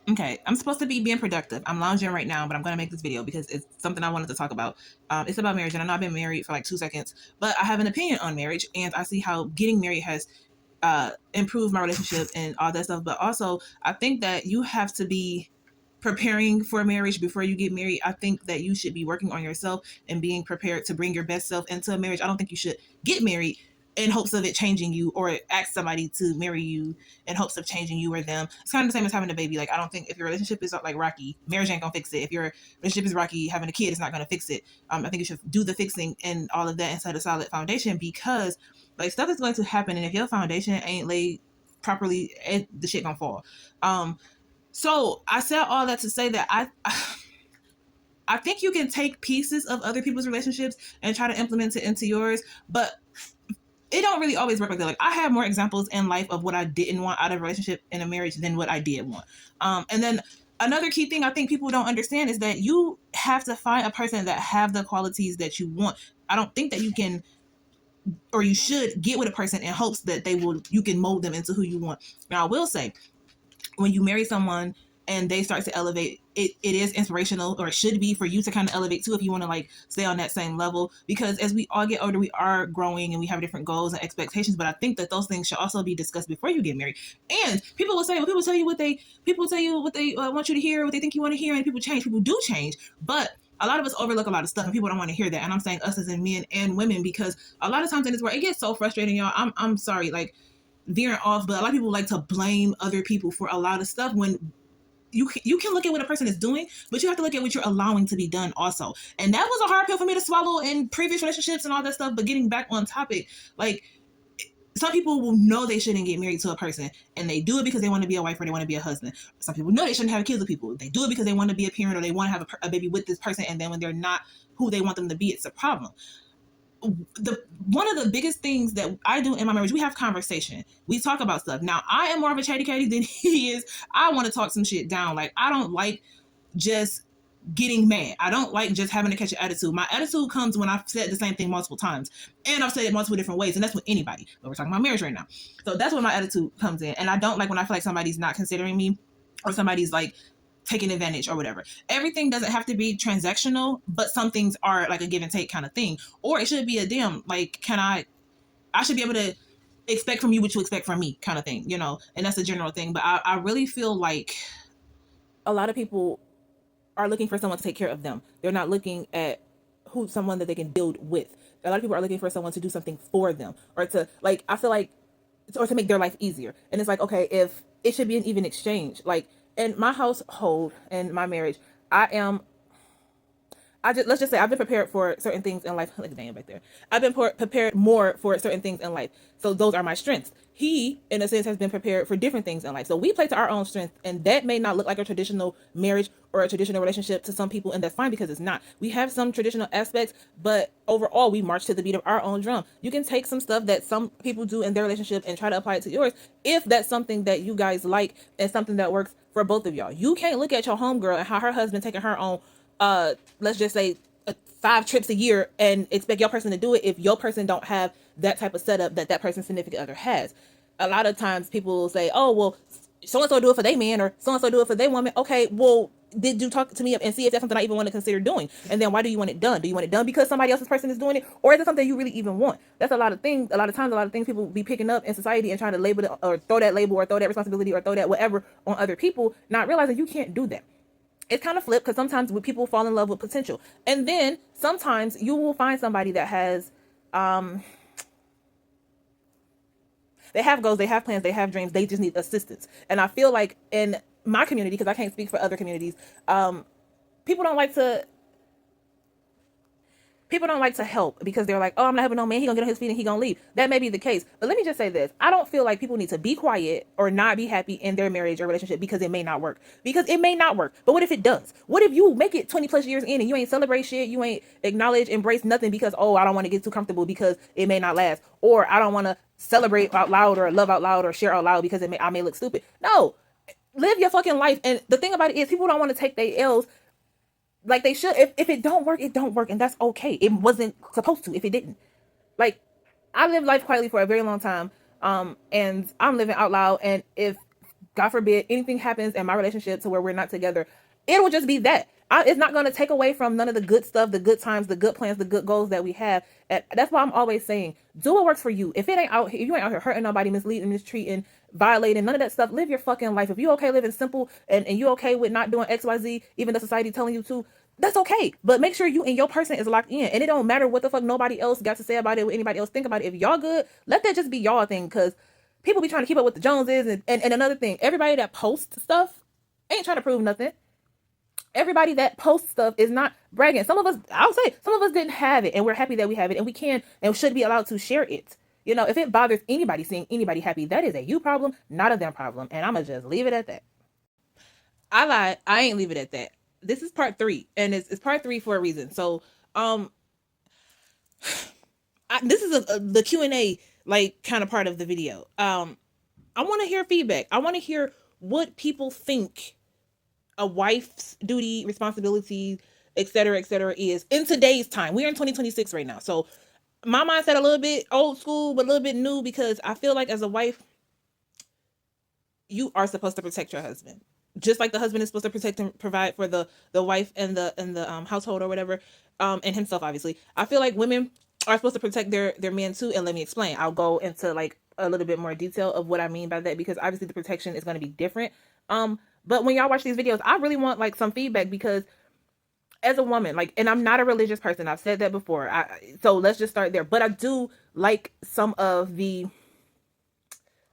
Okay, I'm supposed to be being productive. I'm lounging right now, but I'm gonna make this video because it's something I wanted to talk about. It's about marriage, and I know I've been married for like 2 seconds, but I have an opinion on marriage, and I see how getting married has improved my relationship and all that stuff. But also, I think that you have to be preparing for marriage before you get married. I think that you should be working on yourself and being prepared to bring your best self into a marriage. I don't think you should get married in hopes of it changing you, or ask somebody to marry you in hopes of changing you or them. It's kind of the same as having a baby. Like, I don't think if your relationship is like rocky, marriage ain't gonna fix it. If your relationship is rocky, having a kid is not gonna fix it. I think you should do the fixing and all of that and set a solid foundation, because like stuff is going to happen, and if your foundation ain't laid properly, the shit gonna fall. So I said all that to say that I think you can take pieces of other people's relationships and try to implement it into yours, but it don't really always work like that. Like, I have more examples in life of what I didn't want out of a relationship in a marriage than what I did want. And then another key thing I think people don't understand is that you have to find a person that have the qualities that you want. I don't think that you can, or you should, get with a person in hopes that you can mold them into who you want. Now, I will say, when you marry someone and they start to elevate, it is inspirational, or it should be, for you to kind of elevate too, if you want to like stay on that same level, because as we all get older, we are growing and we have different goals and expectations. But I think that those things should also be discussed before you get married. And people will say, well, people tell you what they want you to hear, what they think you want to hear, and people do change, but a lot of us overlook a lot of stuff, and people don't want to hear that. And I'm saying us as in men and women, because a lot of times in this world, it gets so frustrating, y'all. I'm sorry, like, veering off, but a lot of people like to blame other people for a lot of stuff, when you can look at what a person is doing, but you have to look at what you're allowing to be done also. And that was a hard pill for me to swallow in previous relationships and all that stuff. But getting back on topic, like, some people will know they shouldn't get married to a person, and they do it because they want to be a wife or they want to be a husband. Some people know they shouldn't have kids with people. They do it because they want to be a parent, or they want to have a baby with this person, and then when they're not who they want them to be, it's a problem. One of the biggest things that I do in my marriage, we have conversation. We talk about stuff. Now, I am more of a chatty Cathy than he is. I want to talk some shit down. Like, I don't like just getting mad. I don't like just having to catch an attitude. My attitude comes when I've said the same thing multiple times, and I've said it multiple different ways, and that's with anybody. But we're talking about marriage right now. So that's when my attitude comes in. And I don't like when I feel like somebody's not considering me, or somebody's like taking advantage or whatever. Everything doesn't have to be transactional, but some things are like a give and take kind of thing. Or it should be a damn, like, I should be able to expect from you what you expect from me kind of thing, and that's a general thing. But I really feel like a lot of people are looking for someone to take care of them. They're not looking at someone that they can build with. A lot of people are looking for someone to do something for them, or to, like, I feel like, or to make their life easier. And it's like, okay, if it should be an even exchange. Like, in my household and my marriage, let's just say I've been prepared for certain things in life. Like Daniel back there, I've been prepared more for certain things in life. So those are my strengths. He, in a sense, has been prepared for different things in life. So we play to our own strengths, and that may not look like a traditional marriage or a traditional relationship to some people, and that's fine, because it's not. We have some traditional aspects, but overall, we march to the beat of our own drum. You can take some stuff that some people do in their relationship and try to apply it to yours, if that's something that you guys like and something that works for both of y'all. You can't look at your homegirl and how her husband taking her on, let's just say, 5 trips a year, and expect your person to do it if your person don't have that type of setup that person's significant other has. A lot of times people will say, oh, well, so and so do it for their man, or so and so do it for their woman. Okay, well, did you talk to me and see if that's something I even want to consider doing? And then why do you want it done? Do you want it done because somebody else's person is doing it, or is it something you really even want? That's a lot of things. A lot of times, a lot of things people be picking up in society and trying to label it, or throw that label, or throw that responsibility, or throw that whatever on other people, not realizing you can't do that. It's kind of flipped, because sometimes people fall in love with potential, and then sometimes you will find somebody that has they have goals, they have plans, they have dreams, they just need assistance. And I feel like in my community, because I can't speak for other communities, people don't like to help, because they're like, oh, I'm not helping no man, he gonna get on his feet and he gonna leave. That may be the case, but let me just say this: I don't feel like people need to be quiet or not be happy in their marriage or relationship because it may not work. Because it may not work, but what if it does? What if you make it 20 plus years in and you ain't celebrate shit, you ain't acknowledge, embrace nothing, because, oh, I don't want to get too comfortable because it may not last, or I don't want to celebrate out loud, or love out loud, or share out loud because I may look stupid. No, live your fucking life. And the thing about it is, people don't want to take their L's like they should. If it don't work, it don't work, and that's okay. It wasn't supposed to if it didn't. Like, I lived life quietly for a very long time, and I'm living out loud. And if God forbid anything happens in my relationship to where we're not together, it will just be that. It's not going to take away from none of the good stuff, the good times, the good plans, the good goals that we have. And that's why I'm always saying, do what works for you. If it ain't out here, if you ain't out here hurting nobody, misleading, mistreating, violating, none of that stuff, live your fucking life. If you okay living simple and you okay with not doing XYZ, even the society telling you to, that's okay. But make sure you and your person is locked in. And it don't matter what the fuck nobody else got to say about it, what anybody else think about it. If y'all good, let that just be y'all thing. Because people be trying to keep up with the Joneses. And another thing, everybody that posts stuff ain't trying to prove nothing. Everybody that posts stuff is not bragging. Some of us, I'll say, some of us didn't have it, and we're happy that we have it, and we can and should be allowed to share it. You know, if it bothers anybody seeing anybody happy, that is a you problem, not a them problem. And I'm going to just leave it at that. I lied. I ain't leave it at that. This is part 3, and it's part 3 for a reason. So, this is the Q&A, like, kind of part of the video. I want to hear feedback. I want to hear what people think a wife's duty, responsibility, etc., is in today's time. We're in 2026 right now. So my mindset a little bit old school, but a little bit new, because I feel like as a wife, you are supposed to protect your husband. Just like the husband is supposed to protect and provide for the wife and the household or whatever, and himself, obviously. I feel like women are supposed to protect their men too. And let me explain. I'll go into like a little bit more detail of what I mean by that, because obviously the protection is going to be different. But when y'all watch these videos, I really want like some feedback, because as a woman, like, and I'm not a religious person. I've said that before. So let's just start there. But I do like some of the,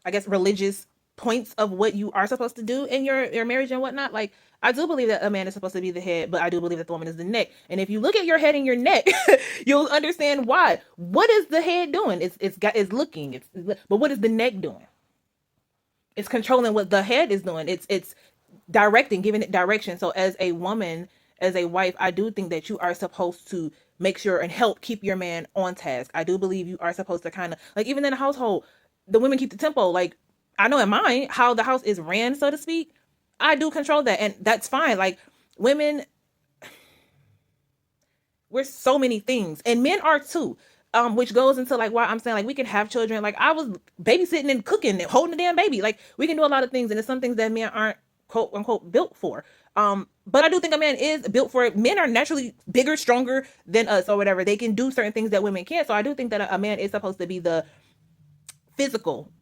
I guess, religious points of what you are supposed to do in your marriage and whatnot. Like, I do believe that a man is supposed to be the head, but I do believe that the woman is the neck. And if you look at your head and your neck, you'll understand why. What is the head doing? It's looking. But what is the neck doing? It's controlling what the head is doing. It's directing, giving it direction. So as a woman, as a wife, I do think that you are supposed to make sure and help keep your man on task. I do believe you are supposed to kind of, like, even in the household, the women keep the tempo. Like, I know in mine, how the house is ran, so to speak, I do control that. And that's fine. Like, women, we're so many things. And men are too. Which goes into like why I'm saying like we can have children. Like, I was babysitting and cooking and holding a damn baby. Like, we can do a lot of things, and it's some things that men aren't quote unquote built for. But I do think a man is built for it. Men are naturally bigger, stronger than us or whatever. They can do certain things that women can't. So I do think that a man is supposed to be the physical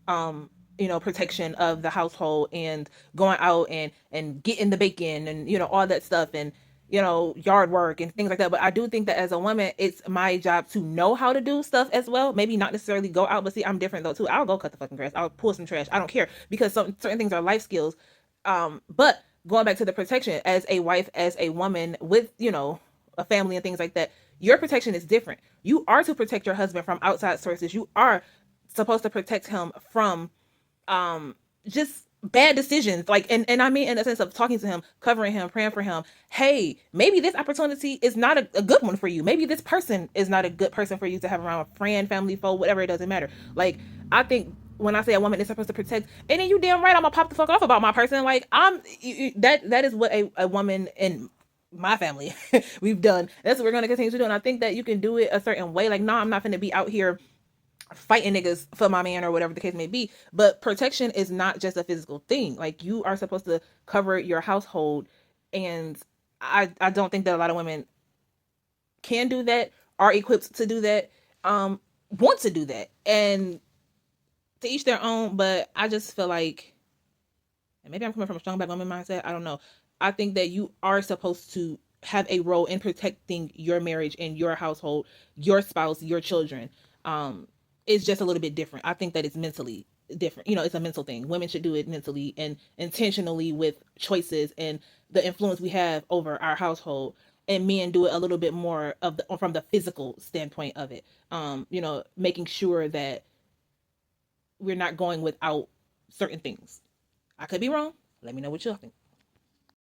protection of the household, and going out and getting the bacon and all that stuff, and yard work and things like that. But I do think that as a woman, it's my job to know how to do stuff as well. Maybe not necessarily go out, but see, I'm different though too. I'll go cut the fucking grass. I'll pull some trash. I don't care, because certain things are life skills. But going back to the protection, as a wife, as a woman with, a family and things like that, your protection is different. You are to protect your husband from outside sources. You are supposed to protect him from, just bad decisions. Like, and I mean, in the sense of talking to him, covering him, praying for him. Hey, maybe this opportunity is not a good one for you. Maybe this person is not a good person for you to have around, a friend, family, foe, whatever, it doesn't matter. Like, I think when I say a woman is supposed to protect, and then you damn right, I'm gonna pop the fuck off about my person. Like, that is what a woman in my family we've done. That's what we're gonna continue to do. And I think that you can do it a certain way. Like, no, I'm not gonna be out here fighting niggas for my man or whatever the case may be. But protection is not just a physical thing. Like, you are supposed to cover your household, and I don't think that a lot of women can do that, are equipped to do that, want to do that, and to each their own. But I just feel like, and maybe I'm coming from a strong black woman mindset, I don't know, I think that you are supposed to have a role in protecting your marriage and your household, your spouse, your children. It's just a little bit different. I think that it's mentally different. It's a mental thing. Women should do it mentally and intentionally, with choices and the influence we have over our household. And men do it a little bit more from the physical standpoint of it. Making sure that we're not going without certain things. I could be wrong. Let me know what y'all think.